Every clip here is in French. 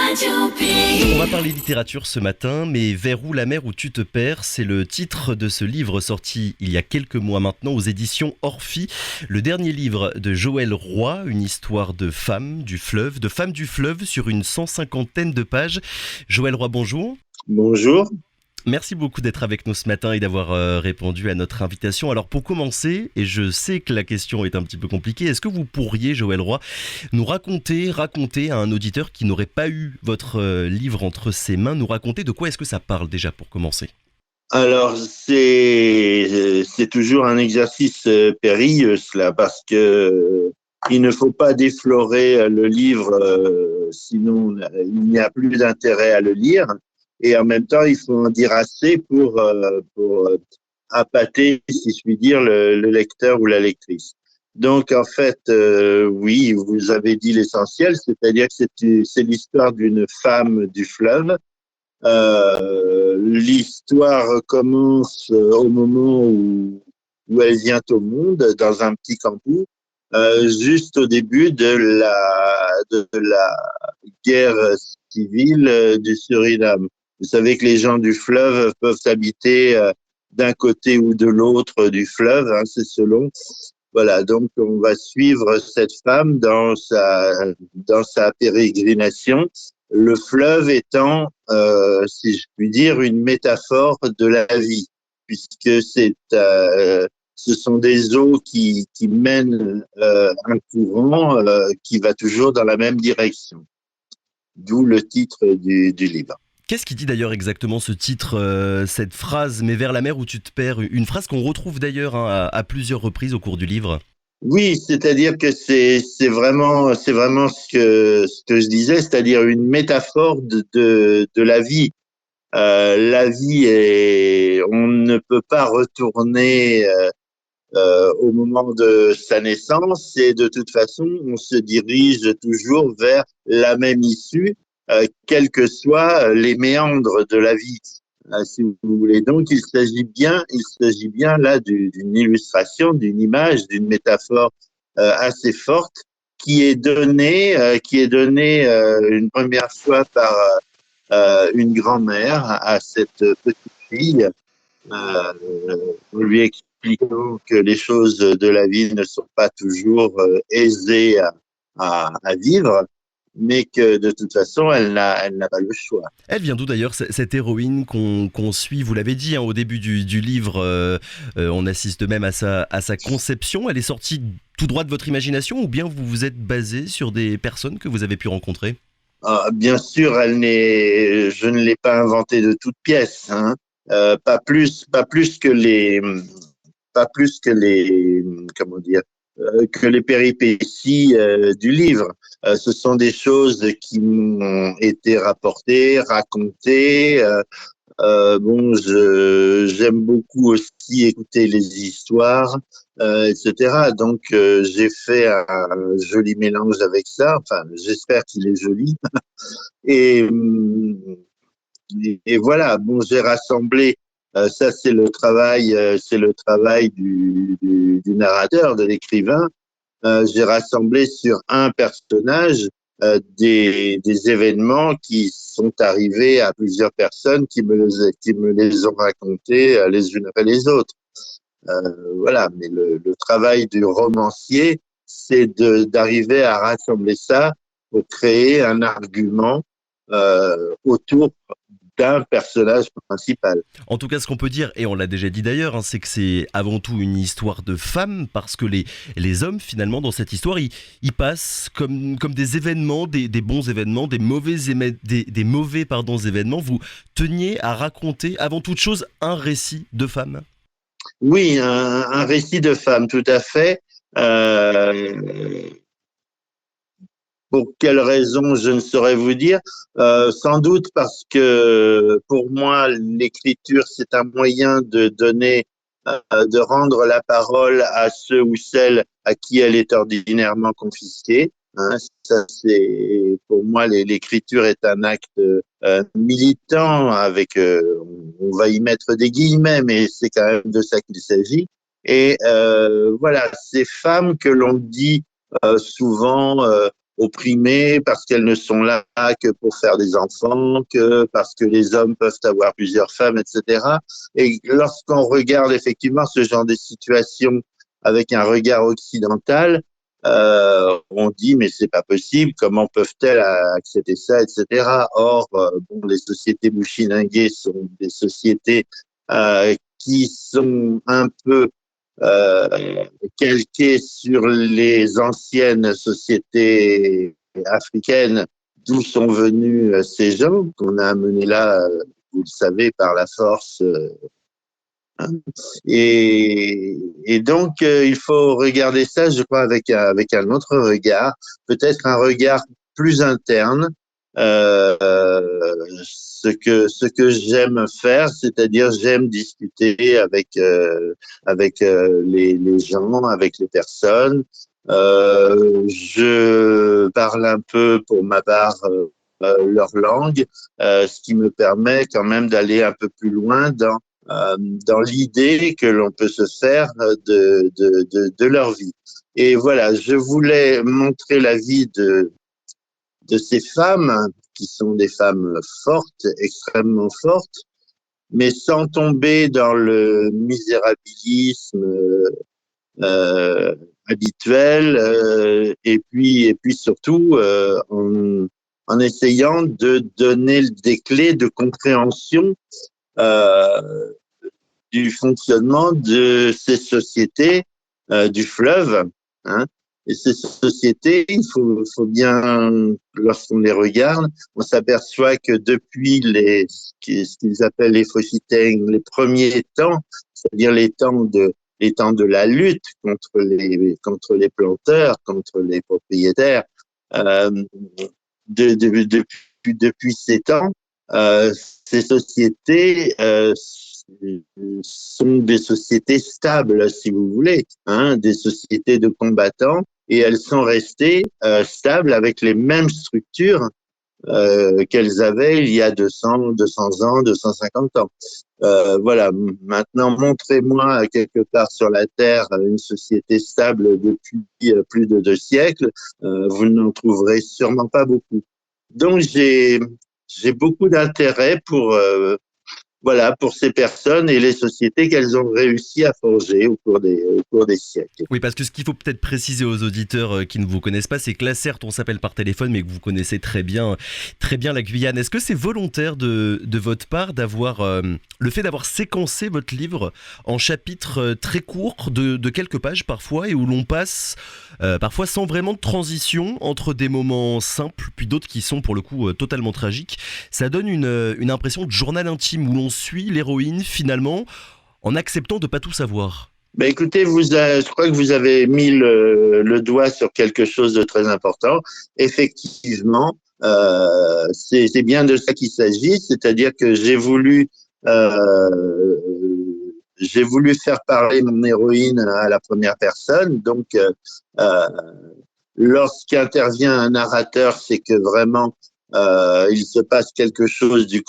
On va parler littérature ce matin, mais Vers où la mer où tu te perds, c'est le titre de ce livre sorti il y a quelques mois maintenant aux éditions Orphie. Le dernier livre de Joël Roy, une histoire de femmes du fleuve, sur une 150aine de pages. Joël Roy, bonjour. Bonjour. Merci beaucoup d'être avec nous ce matin et d'avoir répondu à notre invitation. Alors pour commencer, et je sais que la question est un petit peu compliquée, est-ce que vous pourriez, Joël Roy, nous raconter à un auditeur qui n'aurait pas eu votre livre entre ses mains, nous raconter de quoi est-ce que ça parle déjà pour commencer? Alors, c'est toujours un exercice périlleux, cela, parce que il ne faut pas déflorer le livre, sinon il n'y a plus d'intérêt à le lire. Et en même temps, il faut en dire assez pour appâter, si je puis dire, le lecteur ou la lectrice. Donc, en fait, oui, vous avez dit l'essentiel, c'est-à-dire que c'est l'histoire d'une femme du fleuve. L'histoire commence au moment où elle vient au monde, dans un petit campus, juste au début de la guerre civile du Suriname. Vous savez que les gens du fleuve peuvent habiter d'un côté ou de l'autre du fleuve, hein, c'est selon. Voilà, donc on va suivre cette femme dans sa pérégrination, le fleuve étant, si je puis dire, une métaphore de la vie, puisque ce sont des eaux qui mènent un courant qui va toujours dans la même direction, d'où le titre du livre. Qu'est-ce qui dit d'ailleurs exactement ce titre, cette phrase « Mais vers la mer où tu te perds », une phrase qu'on retrouve d'ailleurs à plusieurs reprises au cours du livre? Oui, c'est-à-dire que c'est vraiment ce que je disais, c'est-à-dire une métaphore de la vie. La vie on ne peut pas retourner au moment de sa naissance et de toute façon, on se dirige toujours vers la même issue, quels que soient les méandres de la vie, si vous voulez. Donc, il s'agit bien là d'une illustration, d'une image, d'une métaphore assez forte qui est donnée une première fois par une grand-mère à cette petite fille, euh, en lui expliquant que les choses de la vie ne sont pas toujours aisées à vivre, mais que de toute façon, elle n'a pas le choix. Elle vient d'où d'ailleurs cette héroïne qu'on suit? Vous l'avez dit, hein, au début du livre, on assiste même à sa conception. Elle est sortie tout droit de votre imagination ou bien vous vous êtes basé sur des personnes que vous avez pu rencontrer? Bien sûr, je ne l'ai pas inventée de toutes pièces, hein. Pas plus que les, comment dire, que les péripéties du livre. Ce sont des choses qui m'ont été rapportées, racontées. Bon, j'aime beaucoup aussi écouter les histoires, etc. Donc, j'ai fait un joli mélange avec ça. Enfin, j'espère qu'il est joli. Et, et voilà. Bon, j'ai rassemblé. Ça, c'est le travail du narrateur, de l'écrivain. J'ai rassemblé sur un personnage des événements qui sont arrivés à plusieurs personnes qui me les ont racontés les unes après les autres. Voilà, mais le travail du romancier, c'est d'arriver à rassembler ça pour créer un argument autour d'un personnage principal. En tout cas, ce qu'on peut dire, et on l'a déjà dit d'ailleurs, hein, c'est que c'est avant tout une histoire de femmes, parce que les hommes, finalement, dans cette histoire, ils passent comme des événements, des bons événements, des mauvais événements. Vous teniez à raconter, avant toute chose, un récit de femmes. Oui, un récit de femme, tout à fait. Euh, Pour quelle raison, je ne saurais vous dire. Sans doute parce que pour moi, l'écriture, c'est un moyen de rendre la parole à ceux ou celles à qui elle est ordinairement confisquée. Hein, ça, pour moi, l'écriture est un acte militant avec, on va y mettre des guillemets, mais c'est quand même de ça qu'il s'agit. Et voilà, ces femmes que l'on dit souvent opprimées, parce qu'elles ne sont là que pour faire des enfants, que parce que les hommes peuvent avoir plusieurs femmes, etc. Et lorsqu'on regarde effectivement ce genre de situation avec un regard occidental, on dit mais c'est pas possible, comment peuvent-elles accepter ça, etc. Or, bon, les sociétés bushinengues sont des sociétés qui sont un peu calquées sur les anciennes sociétés africaines d'où sont venus ces gens qu'on a amenés là, vous le savez, par la force. Et donc, il faut regarder ça, je crois, avec un autre regard, peut-être un regard plus interne. Ce que j'aime faire, c'est-à-dire j'aime discuter avec les gens, avec les personnes. Je parle un peu, pour ma part, leur langue, ce qui me permet quand même d'aller un peu plus loin dans l'idée que l'on peut se faire de leur vie. Et voilà, je voulais montrer la vie de ces femmes qui sont des femmes fortes, extrêmement fortes, mais sans tomber dans le misérabilisme habituel, et puis surtout en essayant de donner des clés de compréhension euh, du fonctionnement de ces sociétés du fleuve. Hein. Et ces sociétés, faut bien, lorsqu'on les regarde, on s'aperçoit que depuis ce qu'ils appellent les Fochiteng, les premiers temps, c'est-à-dire les temps de la lutte contre les planteurs, contre les propriétaires, euh, depuis ces temps, ces sociétés sont des sociétés stables, si vous voulez, hein, des sociétés de combattants, et elles sont restées stables avec les mêmes structures qu'elles avaient il y a 200 ans, 250 ans. Voilà. Maintenant, montrez-moi quelque part sur la Terre une société stable depuis plus de 2 siècles. Vous n'en trouverez sûrement pas beaucoup. Donc, j'ai beaucoup d'intérêt voilà, pour ces personnes et les sociétés qu'elles ont réussi à forger au cours des siècles. Oui, parce que ce qu'il faut peut-être préciser aux auditeurs qui ne vous connaissent pas, c'est que là, certes, on s'appelle par téléphone, mais que vous connaissez très bien la Guyane. Est-ce que c'est volontaire de votre part d'avoir le fait d'avoir séquencé votre livre en chapitres très courts, de quelques pages parfois, et où l'on passe parfois sans vraiment de transition entre des moments simples, puis d'autres qui sont pour le coup totalement tragiques. Ça donne une impression de journal intime où l'on suit l'héroïne finalement en acceptant de pas tout savoir. Ben écoutez, je crois que vous avez mis le doigt sur quelque chose de très important. Effectivement, c'est bien de ça qu'il s'agit, c'est-à-dire que euh, j'ai voulu faire parler mon héroïne à la première personne. Donc, euh, lorsqu'intervient un narrateur, c'est que vraiment il se passe quelque chose de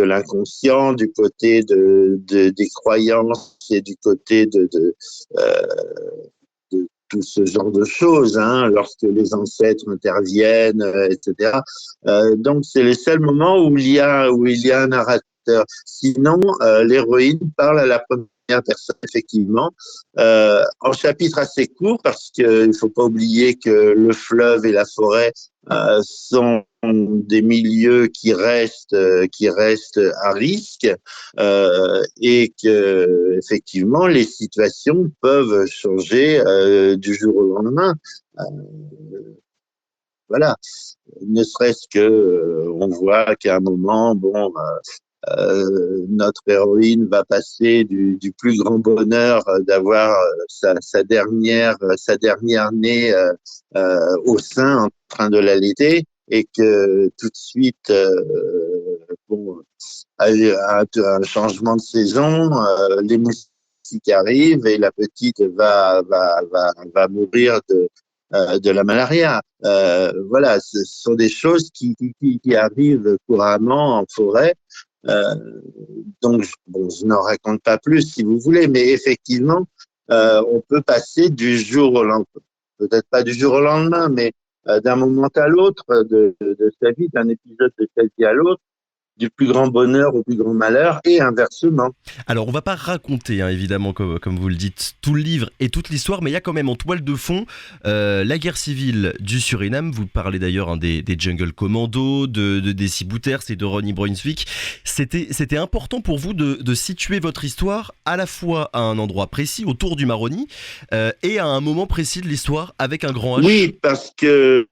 l'inconscient, du côté des croyances et du côté euh, de tout ce genre de choses, hein, lorsque les ancêtres interviennent, etc. Donc, c'est les seuls moments où il y a un narrateur. Sinon, l'héroïne parle à la première personne, effectivement, en chapitre assez court, parce qu'il ne faut pas oublier que le fleuve et la forêt sont des milieux qui restent à risque, et que effectivement les situations peuvent changer du jour au lendemain. Euh, voilà, ne serait-ce que on voit qu'à un moment, bon, notre héroïne va passer du plus grand bonheur d'avoir sa dernière née au sein en train de l'allaiter, et que tout de suite, bon, un changement de saison, les moustiques arrivent et la petite va mourir de la malaria. Voilà, ce sont des choses qui arrivent couramment en forêt. Euh, donc, bon, je n'en raconte pas plus si vous voulez, mais effectivement, on peut passer du jour au lendemain. peut-être pas du jour au lendemain, mais d'un moment à l'autre de sa vie, d'un épisode de sa vie à l'autre, du plus grand bonheur au plus grand malheur, et inversement. Alors, on va pas raconter, hein, évidemment, comme vous le dites, tout le livre et toute l'histoire, mais il y a quand même en toile de fond la guerre civile du Suriname. Vous parlez d'ailleurs des Jungle Commando, de Desi Bouterse et de Ronnie Brunswick. C'était important pour vous de situer votre histoire à la fois à un endroit précis, autour du Maroni, et à un moment précis de l'histoire avec un grand H. Oui, parce que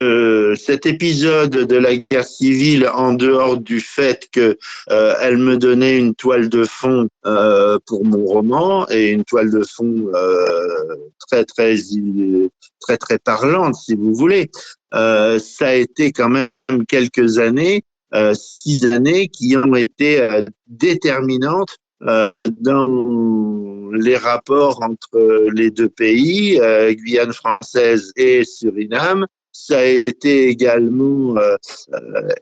cet épisode de la guerre civile, en dehors du fait que elle me donnait une toile de fond pour mon roman et une toile de fond très très très très parlante, si vous voulez, ça a été quand même quelques années, 6 années, qui ont été déterminantes dans les rapports entre les deux pays, Guyane française et Suriname. Ça a été également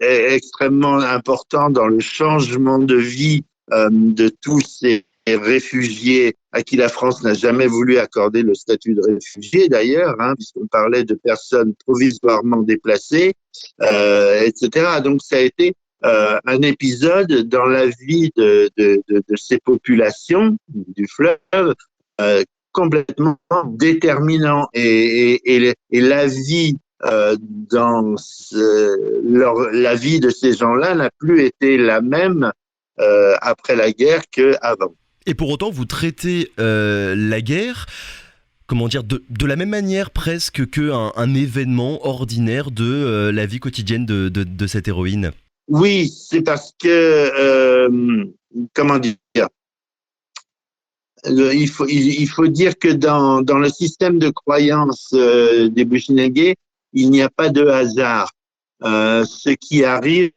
extrêmement important dans le changement de vie de tous ces réfugiés à qui la France n'a jamais voulu accorder le statut de réfugié d'ailleurs, puisqu'on parlait de personnes provisoirement déplacées, etc. Donc ça a été un épisode dans la vie de ces populations du fleuve complètement déterminant, et la vie la vie de ces gens-là n'a plus été la même après la guerre qu'avant. Et pour autant, vous traitez la guerre, comment dire, de la même manière presque qu'un événement ordinaire de la vie quotidienne de cette héroïne. Oui, c'est parce que, comment dire, il faut dire que dans le système de croyance des Bushinégé, il n'y a pas de hasard. Ce qui arrive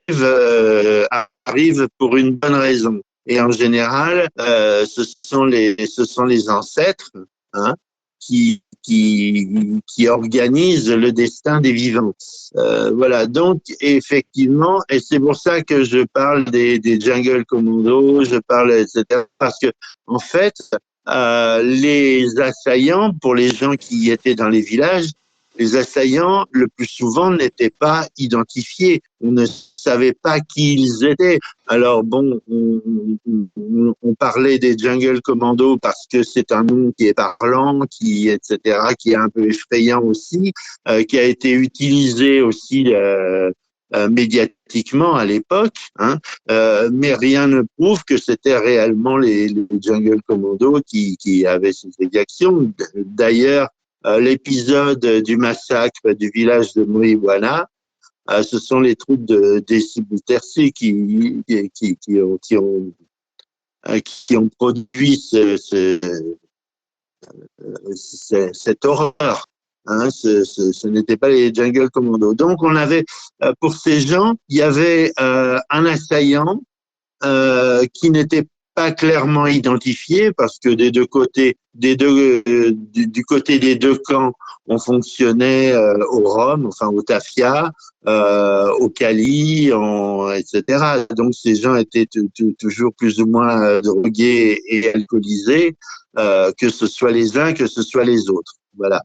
pour une bonne raison. Et en général, ce sont les ancêtres, hein, qui organisent le destin des vivants. Voilà. Donc, effectivement, et c'est pour ça que je parle des Jungle Commando, je parle, etc. Parce que, en fait, les assaillants, pour les gens qui étaient dans les villages, les assaillants, le plus souvent, n'étaient pas identifiés. On ne savait pas qui ils étaient. Alors bon, on parlait des Jungle Commando parce que c'est un nom qui est parlant, etc., qui est un peu effrayant aussi, qui a été utilisé aussi médiatiquement à l'époque, mais rien ne prouve que c'était réellement les Jungle Commando qui avaient ces exactions. D'ailleurs, l'épisode du massacre du village de Moïwana, ce sont les troupes de Desi Bouterse qui ont produit cette horreur. Ce n'était pas les Jungle Commando. Donc, on avait, pour ces gens, il y avait un assaillant qui n'était pas clairement identifié parce que des deux côtés, du côté des deux camps, on fonctionnait au rhum, enfin au tafia, au kali, etc. Donc ces gens étaient toujours plus ou moins drogués et alcoolisés, que ce soit les uns, que ce soit les autres. Voilà.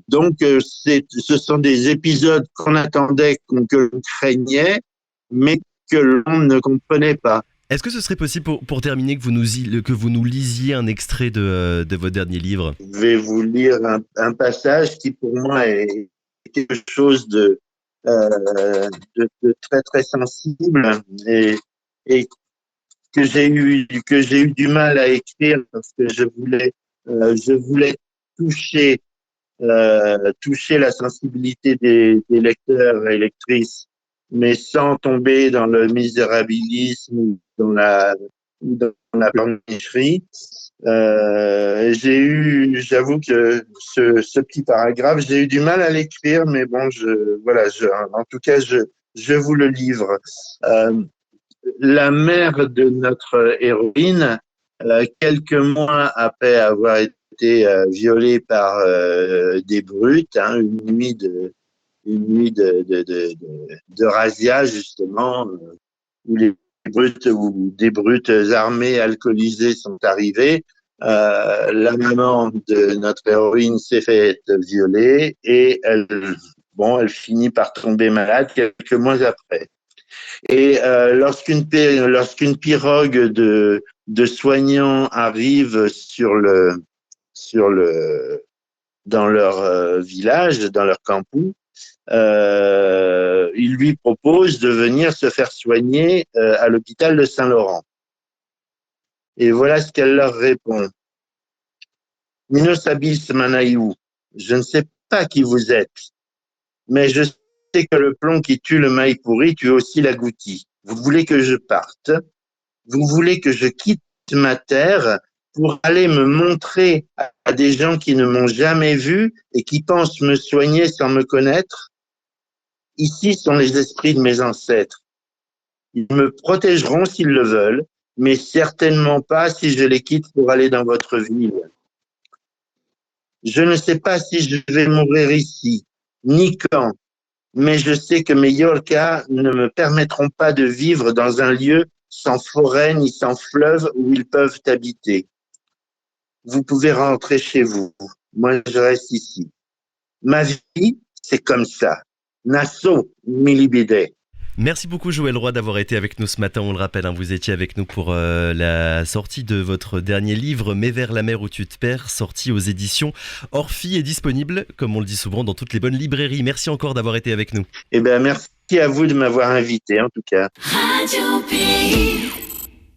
Donc ce sont des épisodes qu'on attendait, que l'on craignait, mais que l'on ne comprenait pas. Est-ce que ce serait possible pour terminer que vous nous lisiez un extrait de votre dernier livre ? Je vais vous lire un passage qui pour moi est quelque chose de très très sensible, et que j'ai eu du mal à écrire parce que je voulais toucher la sensibilité des lecteurs et lectrices, mais sans tomber dans le misérabilisme ou dans la pleurnicherie. J'avoue que ce petit paragraphe, j'ai eu du mal à l'écrire, mais bon, en tout cas, je vous le livre. La mère de notre héroïne, quelques mois après avoir été violée par des brutes, une nuit de razzia justement, où des brutes armées, alcoolisées sont arrivées. La maman de notre héroïne s'est fait violer et elle finit par tomber malade quelques mois après. Et lorsqu'une pirogue de soignants arrive dans leur village, dans leur campus, il lui propose de venir se faire soigner à l'hôpital de Saint-Laurent. Et voilà ce qu'elle leur répond. Nino Sabis Manaïou, je ne sais pas qui vous êtes, mais je sais que le plomb qui tue le maï pourri tue aussi l'agouti. Vous voulez que je parte? Vous voulez que je quitte ma terre pour aller me montrer à des gens qui ne m'ont jamais vu et qui pensent me soigner sans me connaître? Ici sont les esprits de mes ancêtres. Ils me protégeront s'ils le veulent, mais certainement pas si je les quitte pour aller dans votre ville. Je ne sais pas si je vais mourir ici, ni quand, mais je sais que mes Yorkas ne me permettront pas de vivre dans un lieu sans forêt ni sans fleuve où ils peuvent habiter. Vous pouvez rentrer chez vous. Moi, je reste ici. Ma vie, c'est comme ça. Nassau, milibide. Merci beaucoup Joël Roy d'avoir été avec nous ce matin. On le rappelle, vous étiez avec nous pour la sortie de votre dernier livre, Mais vers la mer où tu te perds, sorti aux éditions Orphie, est disponible, comme on le dit souvent, dans toutes les bonnes librairies. Merci encore d'avoir été avec nous. Merci à vous de m'avoir invité, en tout cas. Radio Pays.